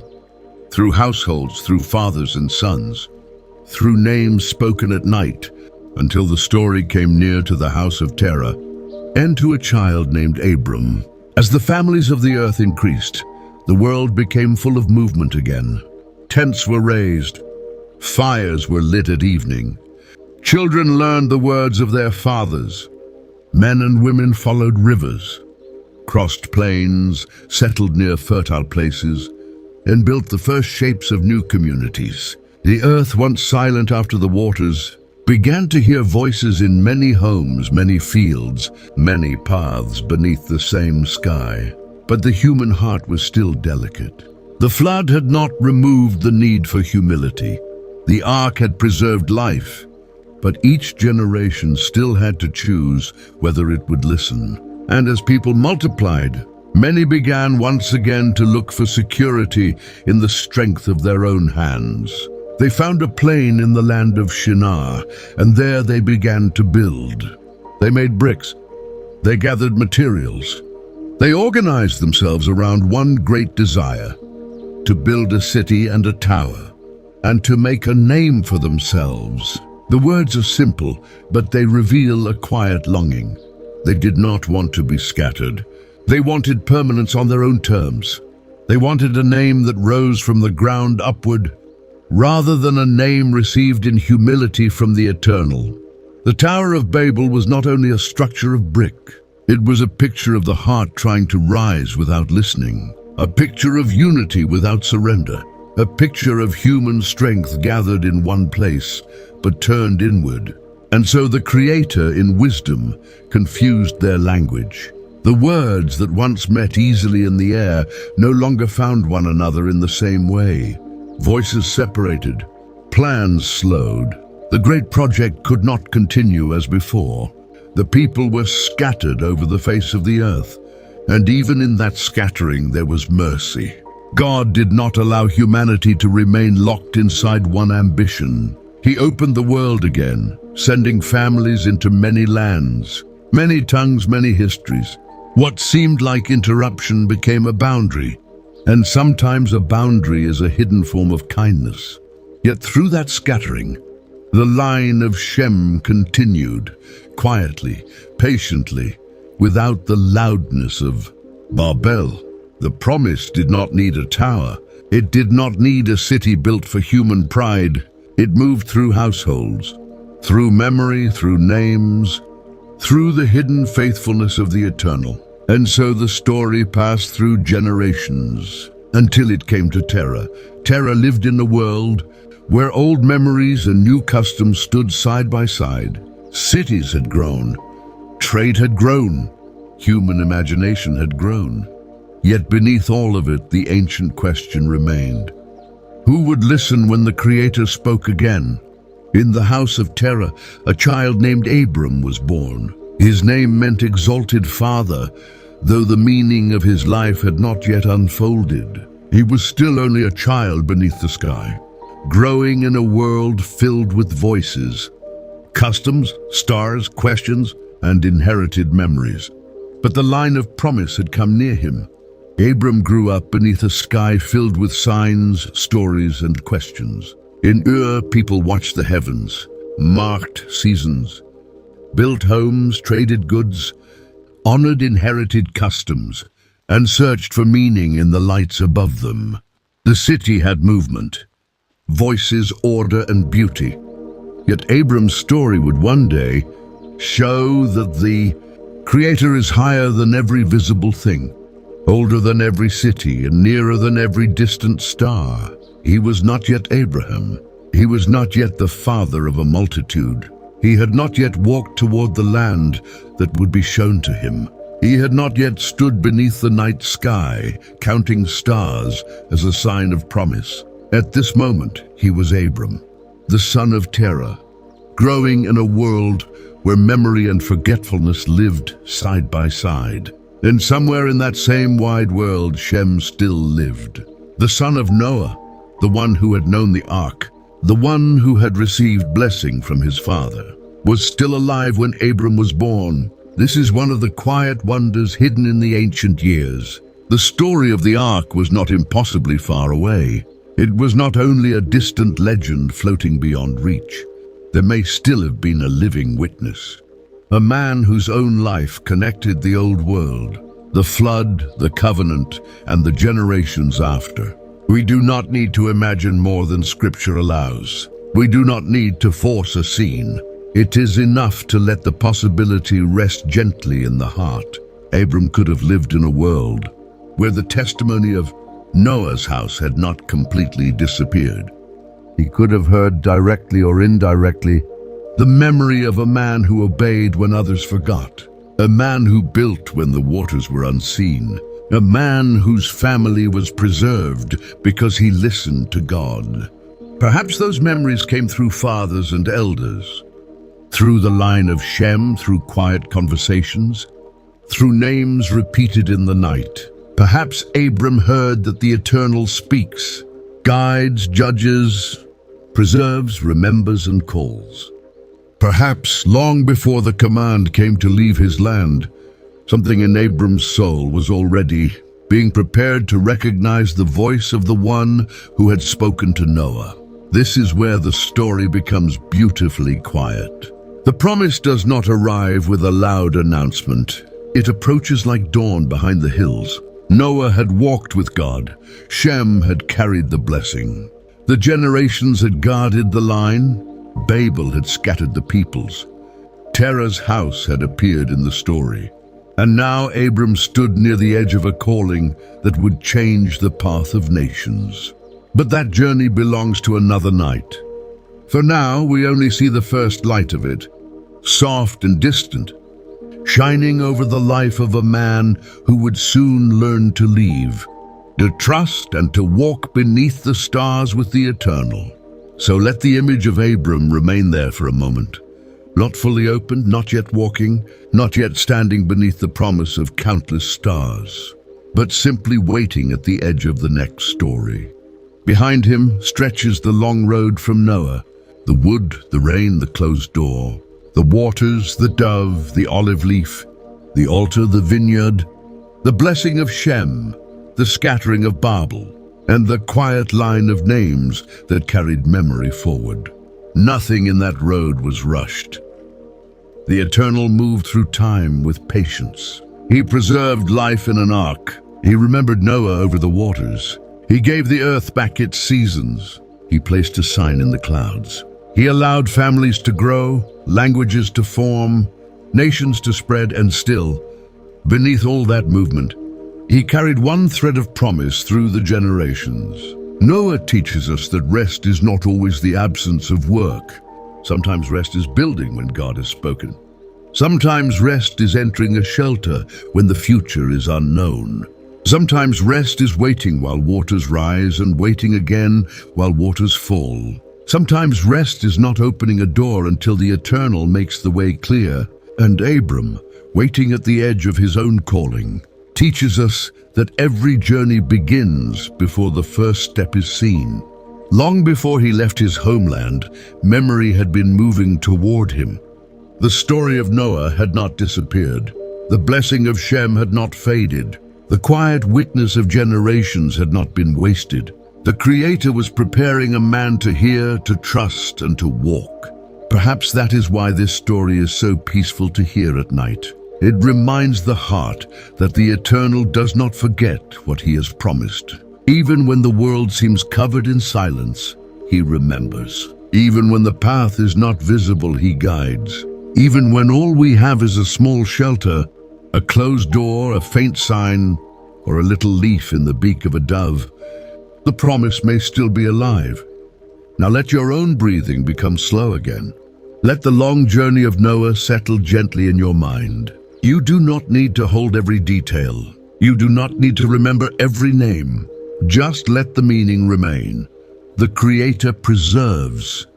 through households, through fathers and sons, through names spoken at night, until the story came near to the house of Terah, and to a child named Abram. As the families of the earth increased, the world became full of movement again. Tents were raised, fires were lit at evening. Children learned the words of their fathers. Men and women followed rivers, crossed plains, settled near fertile places, and built the first shapes of new communities. The earth, once silent after the waters, began to hear voices in many homes, many fields, many paths beneath the same sky. But the human heart was still delicate. The flood had not removed the need for humility. The ark had preserved life, but each generation still had to choose whether it would listen. And as people multiplied, many began once again to look for security in the strength of their own hands. They found a plain in the land of Shinar, and there they began to build. They made bricks. They gathered materials. They organized themselves around one great desire: to build a city and a tower, and to make a name for themselves. The words are simple, but they reveal a quiet longing. They did not want to be scattered. They wanted permanence on their own terms. They wanted a name that rose from the ground upward, rather than a name received in humility from the eternal. The Tower of Babel was not only a structure of brick, it was a picture of the heart trying to rise without listening, a picture of unity without surrender, a picture of human strength gathered in one place, but turned inward. And so the Creator, in wisdom, confused their language. The words that once met easily in the air no longer found one another in the same way. Voices separated, plans slowed. The great project could not continue as before. The people were scattered over the face of the earth, and even in that scattering there was mercy. God did not allow humanity to remain locked inside one ambition. He opened the world again, sending families into many lands, many tongues, many histories. What seemed like interruption became a boundary, and sometimes a boundary is a hidden form of kindness. Yet through that scattering, the line of Shem continued, quietly, patiently, without the loudness of Babel. The promise did not need a tower. It did not need a city built for human pride. It moved through households, through memory, through names, through the hidden faithfulness of the eternal. And so the story passed through generations, until it came to Terah. Terah lived in a world where old memories and new customs stood side by side. Cities had grown, trade had grown, human imagination had grown. Yet beneath all of it, the ancient question remained: who would listen when the Creator spoke again? In the house of Terah, a child named Abram was born. His name meant exalted father, though the meaning of his life had not yet unfolded. He was still only a child beneath the sky, growing in a world filled with voices, customs, stars, questions, and inherited memories. But the line of promise had come near him. Abram grew up beneath a sky filled with signs, stories, and questions. In Ur, people watched the heavens, marked seasons, built homes, traded goods, honored inherited customs, and searched for meaning in the lights above them. The city had movement, voices, order, and beauty. Yet Abram's story would one day show that the Creator is higher than every visible thing, older than every city, and nearer than every distant star. He was not yet Abraham. He was not yet the father of a multitude. He had not yet walked toward the land that would be shown to him. He had not yet stood beneath the night sky, counting stars as a sign of promise. At this moment, he was Abram. the son of terror, growing in a world where memory and forgetfulness lived side by side. And somewhere in that same wide world, Shem still lived. The son of Noah, the one who had known the ark, the one who had received blessing from his father, was still alive when Abram was born. This is one of the quiet wonders hidden in the ancient years. The story of the ark was not impossibly far away. It was not only a distant legend floating beyond reach. There may still have been a living witness. A man whose own life connected the old world, the flood, the covenant, and the generations after. We do not need to imagine more than Scripture allows. We do not need to force a scene. It is enough to let the possibility rest gently in the heart. Abram could have lived in a world where the testimony of Noah's house had not completely disappeared. He could have heard directly or indirectly the memory of a man who obeyed when others forgot, a man who built when the waters were unseen, a man whose family was preserved because he listened to God. Perhaps those memories came through fathers and elders, through the line of Shem, through quiet conversations, through names repeated in the night. Perhaps Abram heard that the Eternal speaks, guides, judges, preserves, remembers, and calls. Perhaps long before the command came to leave his land, something in Abram's soul was already being prepared to recognize the voice of the one who had spoken to Noah. This is where the story becomes beautifully quiet. The promise does not arrive with a loud announcement. It approaches like dawn behind the hills. Noah had walked with God. Shem had carried the blessing. The generations had guarded the line. Babel had scattered the peoples. Terah's house had appeared in the story. And now Abram stood near the edge of a calling that would change the path of nations. But that journey belongs to another night. For now, we only see the first light of it, soft and distant, shining over the life of a man who would soon learn to leave, to trust and to walk beneath the stars with the Eternal. So let the image of Abram remain there for a moment, not fully opened, not yet walking, not yet standing beneath the promise of countless stars, but simply waiting at the edge of the next story. Behind him stretches the long road from Noah, the wood, the rain, the closed door, the waters, the dove, the olive leaf, the altar, the vineyard, the blessing of Shem, the scattering of Babel, and the quiet line of names that carried memory forward. Nothing in that road was rushed. The Eternal moved through time with patience. He preserved life in an ark. He remembered Noah over the waters. He gave the earth back its seasons. He placed a sign in the clouds. He allowed families to grow, languages to form, nations to spread, and still, beneath all that movement, he carried one thread of promise through the generations. Noah teaches us that rest is not always the absence of work. Sometimes rest is building when God has spoken. Sometimes rest is entering a shelter when the future is unknown. Sometimes rest is waiting while waters rise and waiting again while waters fall. Sometimes rest is not opening a door until the Eternal makes the way clear. And Abram, waiting at the edge of his own calling, teaches us that every journey begins before the first step is seen. Long before he left his homeland, memory had been moving toward him. The story of Noah had not disappeared. The blessing of Shem had not faded. The quiet witness of generations had not been wasted. The Creator was preparing a man to hear, to trust, and to walk. Perhaps that is why this story is so peaceful to hear at night. It reminds the heart that the Eternal does not forget what He has promised. Even when the world seems covered in silence, He remembers. Even when the path is not visible, He guides. Even when all we have is a small shelter, a closed door, a faint sign, or a little leaf in the beak of a dove, the promise may still be alive. Now let your own breathing become slow again. Let the long journey of Noah settle gently in your mind. You do not need to hold every detail. You do not need to remember every name. Just let the meaning remain. The Creator preserves,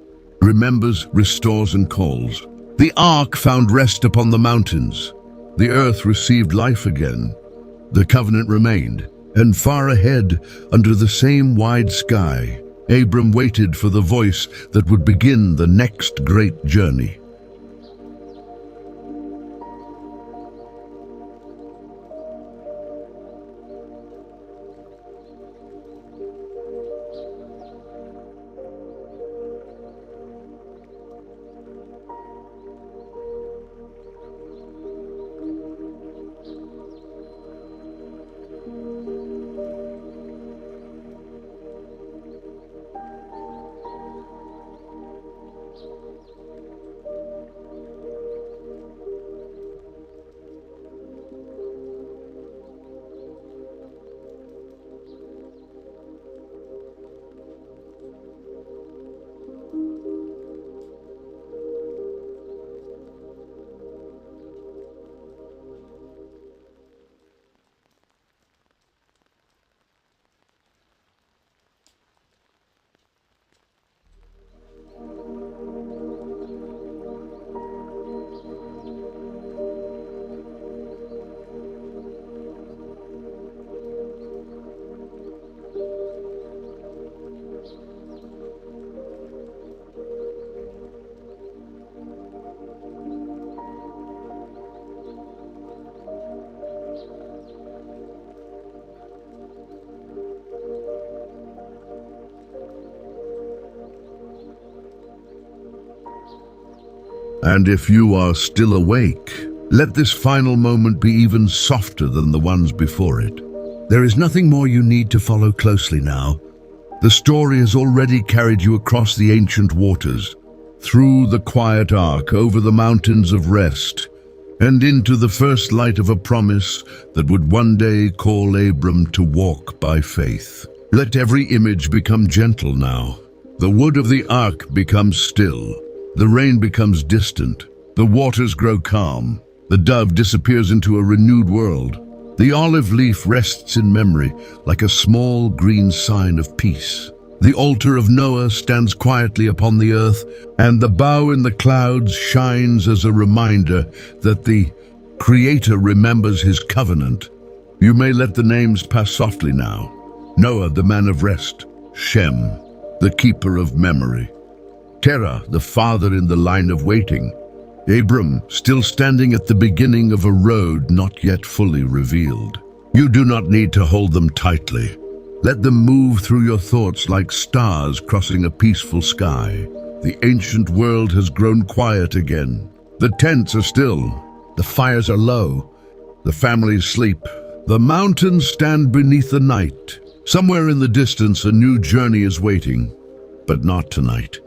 remembers, restores, and calls. The ark found rest upon the mountains. The earth received life again. The covenant remained, and far ahead, under the same wide sky, Abram waited for the voice that would begin the next great journey. And if you are still awake, let this final moment be even softer than the ones before it. There is nothing more you need to follow closely now. The story has already carried you across the ancient waters, through the quiet ark, over the mountains of rest, and into the first light of a promise that would one day call Abram to walk by faith. Let every image become gentle now. The wood of the ark becomes still. The rain becomes distant. The waters grow calm. The dove disappears into a renewed world. The olive leaf rests in memory like a small green sign of peace. The altar of Noah stands quietly upon the earth, and the bow in the clouds shines as a reminder that the Creator remembers his covenant. You may let the names pass softly now. Noah, the man of rest. Shem, the keeper of memory. Terah, the father in the line of waiting. Abram, still standing at the beginning of a road not yet fully revealed. You do not need to hold them tightly. Let them move through your thoughts like stars crossing a peaceful sky. The ancient world has grown quiet again. The tents are still. The fires are low. The families sleep. The mountains stand beneath the night. Somewhere in the distance, a new journey is waiting. But not tonight.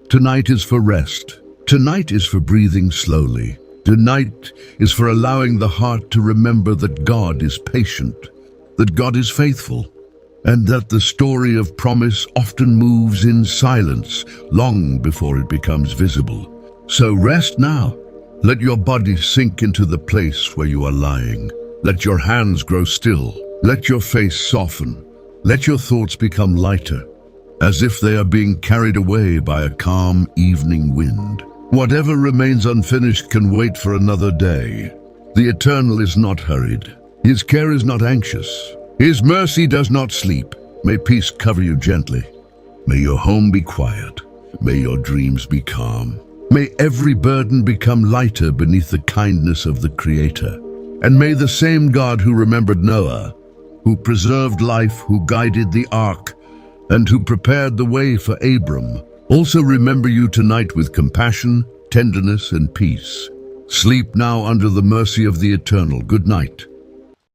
Tonight is for rest. Tonight is for breathing slowly. Tonight is for allowing the heart to remember that God is patient, that God is faithful, and that the story of promise often moves in silence long before it becomes visible. So rest now. Let your body sink into the place where you are lying. Let your hands grow still. Let your face soften. Let your thoughts become lighter, as if they are being carried away by a calm evening wind. Whatever remains unfinished can wait for another day. The Eternal is not hurried. His care is not anxious. His mercy does not sleep. May peace cover you gently. May your home be quiet. May your dreams be calm. May every burden become lighter beneath the kindness of the Creator. And may the same God who remembered Noah, who preserved life, who guided the ark, and who prepared the way for Abram, also remember you tonight with compassion, tenderness, and peace. Sleep now under the mercy of the Eternal. Good night.